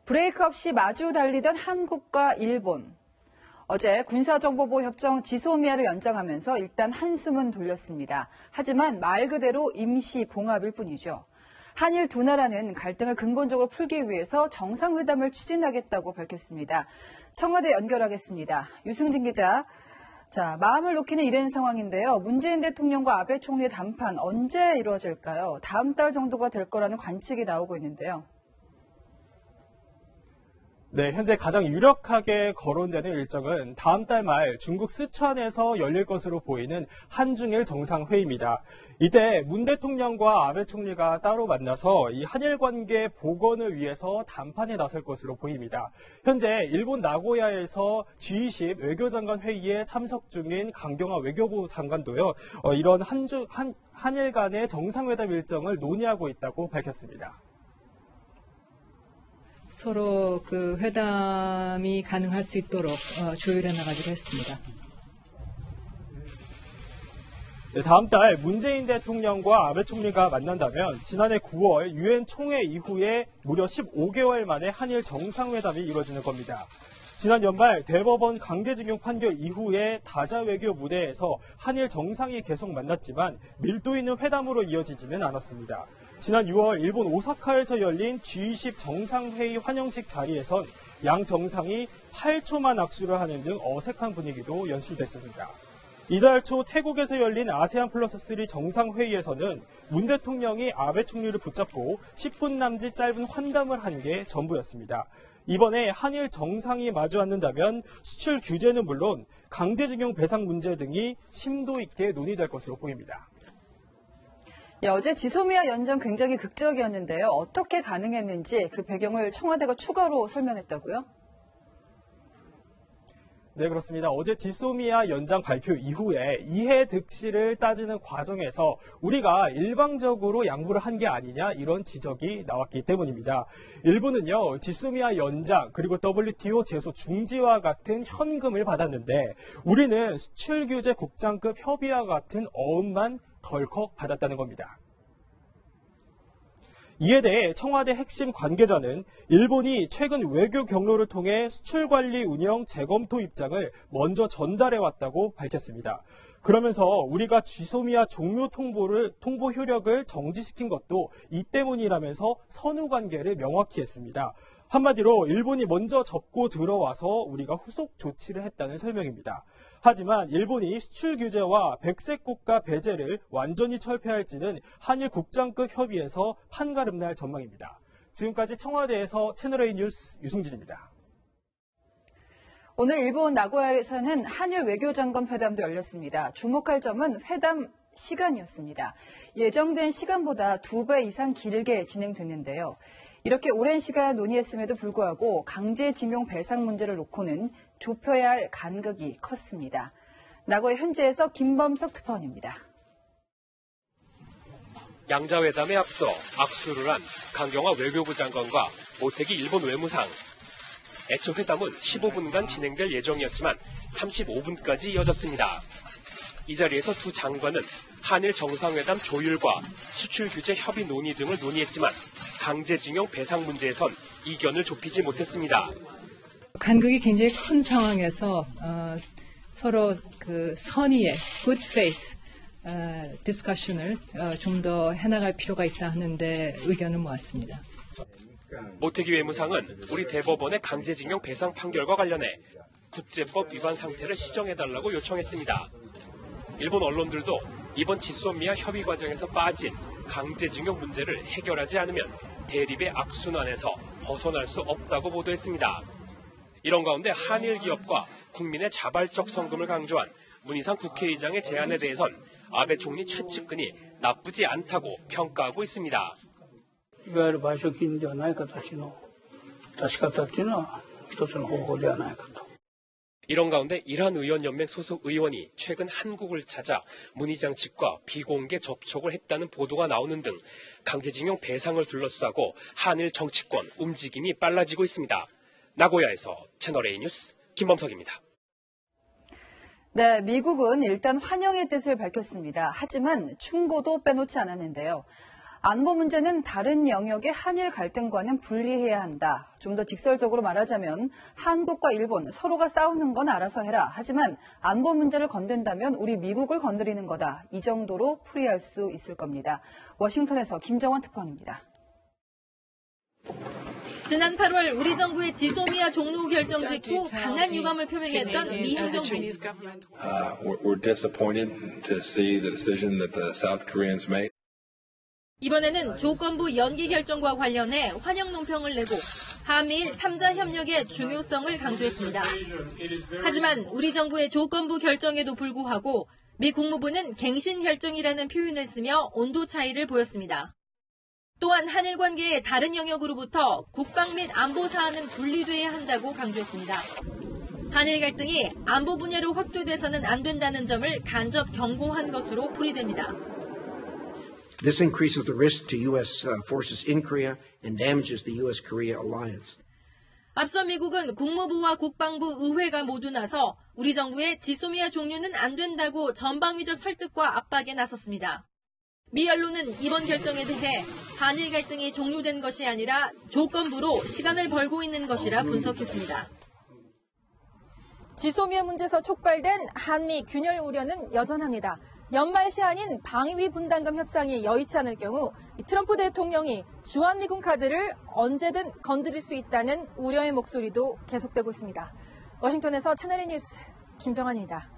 브레이크 없이 마주 달리던 한국과 일본. 어제 군사정보보호 협정 지소미아를 연장하면서 일단 한숨은 돌렸습니다. 하지만 말 그대로 임시 봉합일 뿐이죠. 한일 두 나라는 갈등을 근본적으로 풀기 위해서 정상회담을 추진하겠다고 밝혔습니다. 청와대 연결하겠습니다. 유승진 기자. 자, 마음을 놓기는 이런 상황인데요. 문재인 대통령과 아베 총리의談判 언제 이루어질까요? 다음 달 정도가 될 거라는 관측이 나오고 있는데요. 네, 현재 가장 유력하게 거론되는 일정은 다음 달 말 중국 스촨에서 열릴 것으로 보이는 한중일 정상회의입니다. 이때 문 대통령과 아베 총리가 따로 만나서 이 한일 관계 복원을 위해서談判에 나설 것으로 보입니다. 현재 일본 나고야에서 G20 외교장관 회의에 참석 중인 강경화 외교부 장관도요, 이런 한일 간의 정상회담 일정을 논의하고 있다고 밝혔습니다. 서로 그 회담이 가능할 수 있도록 조율해 나가기로 했습니다. 네, 다음 달 문재인 대통령과 아베 총리가 만난다면 지난해 9월 유엔 총회 이후에 무려 15개월 만에 한일 정상회담이 이루어지는 겁니다. 지난 연말 대법원 강제징용 판결 이후에 다자 외교 무대에서 한일 정상이 계속 만났지만 밀도 있는 회담으로 이어지지는 않았습니다. 지난 6월 일본 오사카에서 열린 G20 정상회의 환영식 자리에선 양 정상이 8초만 악수를 하는 등 어색한 분위기도 연출됐습니다. 이달 초 태국에서 열린 아세안 플러스 3 정상회의에서는 문 대통령이 아베 총리를 붙잡고 10분 남짓 짧은 환담을 한 게 전부였습니다. 이번에 한일 정상이 마주 앉는다면 수출 규제는 물론 강제징용 배상 문제 등이 심도 있게 논의될 것으로 보입니다. 어제 지소미아 연장 굉장히 극적이었는데요. 어떻게 가능했는지 그 배경을 청와대가 추가로 설명했다고요? 네, 그렇습니다. 어제 지소미아 연장 발표 이후에 이해 득실을 따지는 과정에서 우리가 일방적으로 양보를 한 게 아니냐 이런 지적이 나왔기 때문입니다. 일본은요, 지소미아 연장 그리고 WTO 제소 중지와 같은 현금을 받았는데 우리는 수출 규제 국장급 협의와 같은 어음만 덜컥 받았다는 겁니다. 이에 대해 청와대 핵심 관계자는 일본이 최근 외교 경로를 통해 수출관리 운영 재검토 입장을 먼저 전달해왔다고 밝혔습니다. 그러면서 우리가 지소미아 종료 통보 효력을 정지시킨 것도 이 때문이라면서 선후 관계를 명확히 했습니다. 한마디로 일본이 먼저 접고 들어와서 우리가 후속 조치를 했다는 설명입니다. 하지만 일본이 수출 규제와 백색 국가 배제를 완전히 철폐할지는 한일 국장급 협의에서 판가름 날 전망입니다. 지금까지 청와대에서 채널A 뉴스 유승진입니다. 오늘 일본 나고야에서는 한일 외교장관 회담도 열렸습니다. 주목할 점은 회담 시간이었습니다. 예정된 시간보다 2배 이상 길게 진행됐는데요. 이렇게 오랜 시간 논의했음에도 불구하고 강제징용 배상 문제를 놓고는 좁혀야 할 간극이 컸습니다. 나고야 현지에서 김범석 특파원입니다. 양자회담에 앞서 악수를 한 강경화 외교부 장관과 모태기 일본 외무상. 애초 회담은 15분간 진행될 예정이었지만 35분까지 이어졌습니다. 이 자리에서 두 장관은 한일 정상회담 조율과 수출 규제 협의 논의 등을 논의했지만 강제징용 배상 문제에선 이견을 좁히지 못했습니다. 간극이 굉장히 큰 상황에서 서로 그 선의의 good faith 디스커션을 좀 더 해나갈 필요가 있다 하는데 의견을 모았습니다. 모태기 외무상은 우리 대법원의 강제징용 배상 판결과 관련해 국제법 위반 상태를 시정해달라고 요청했습니다. 일본 언론들도 이번 지소미아 협의 과정에서 빠진 강제징용 문제를 해결하지 않으면 대립의 악순환에서 벗어날 수 없다고 보도했습니다. 이런 가운데 한일 기업과 국민의 자발적 성금을 강조한 문희상 국회의장의 제안에 대해선 아베 총리 최측근이 나쁘지 않다고 평가하고 있습니다. いわゆる賠償金ではない形の出し方っていうのは一つの方法ではないかと。 이런 가운데 이란의원연맹 소속 의원이 최근 한국을 찾아 문 의장 측과 비공개 접촉을 했다는 보도가 나오는 등 강제징용 배상을 둘러싸고 한일 정치권 움직임이 빨라지고 있습니다. 나고야에서 채널A 뉴스 김범석입니다. 네, 미국은 일단 환영의 뜻을 밝혔습니다. 하지만 충고도 빼놓지 않았는데요. 안보 문제는 다른 영역의 한일 갈등과는 분리해야 한다. 좀 더 직설적으로 말하자면 한국과 일본 서로가 싸우는 건 알아서 해라. 하지만 안보 문제를 건든다면 우리 미국을 건드리는 거다. 이 정도로 풀이할 수 있을 겁니다. 워싱턴에서 김정원 특파원입니다. 지난 8월 우리 정부의 지소미아 종로 결정 직후 강한 유감을 표명했던 미 행정부. We're disappointed to see the decision that the South Koreans made. 이번에는 조건부 연기 결정과 관련해 환영 논평을 내고 한미일 3자 협력의 중요성을 강조했습니다. 하지만 우리 정부의 조건부 결정에도 불구하고 미 국무부는 갱신 결정이라는 표현을 쓰며 온도 차이를 보였습니다. 또한 한일 관계의 다른 영역으로부터 국방 및 안보 사안은 분리돼야 한다고 강조했습니다. 한일 갈등이 안보 분야로 확대돼서는 안 된다는 점을 간접 경고한 것으로 풀이됩니다. This increases the risk to U.S. forces in Korea and damages the U.S.-Korea alliance. 앞서 미국은 국무부와 국방부, 의회가 모두 나서 우리 정부의 지소미아 종료는 안 된다고 전방위적 설득과 압박에 나섰습니다. 미 언론은 이번 결정에 대해 한일 갈등이 종료된 것이 아니라 조건부로 시간을 벌고 있는 것이라 분석했습니다. 지소미아 문제에서 촉발된 한미 균열 우려는 여전합니다. 연말 시한인 방위 분담금 협상이 여의치 않을 경우 트럼프 대통령이 주한미군 카드를 언제든 건드릴 수 있다는 우려의 목소리도 계속되고 있습니다. 워싱턴에서 채널A 뉴스 김정환입니다.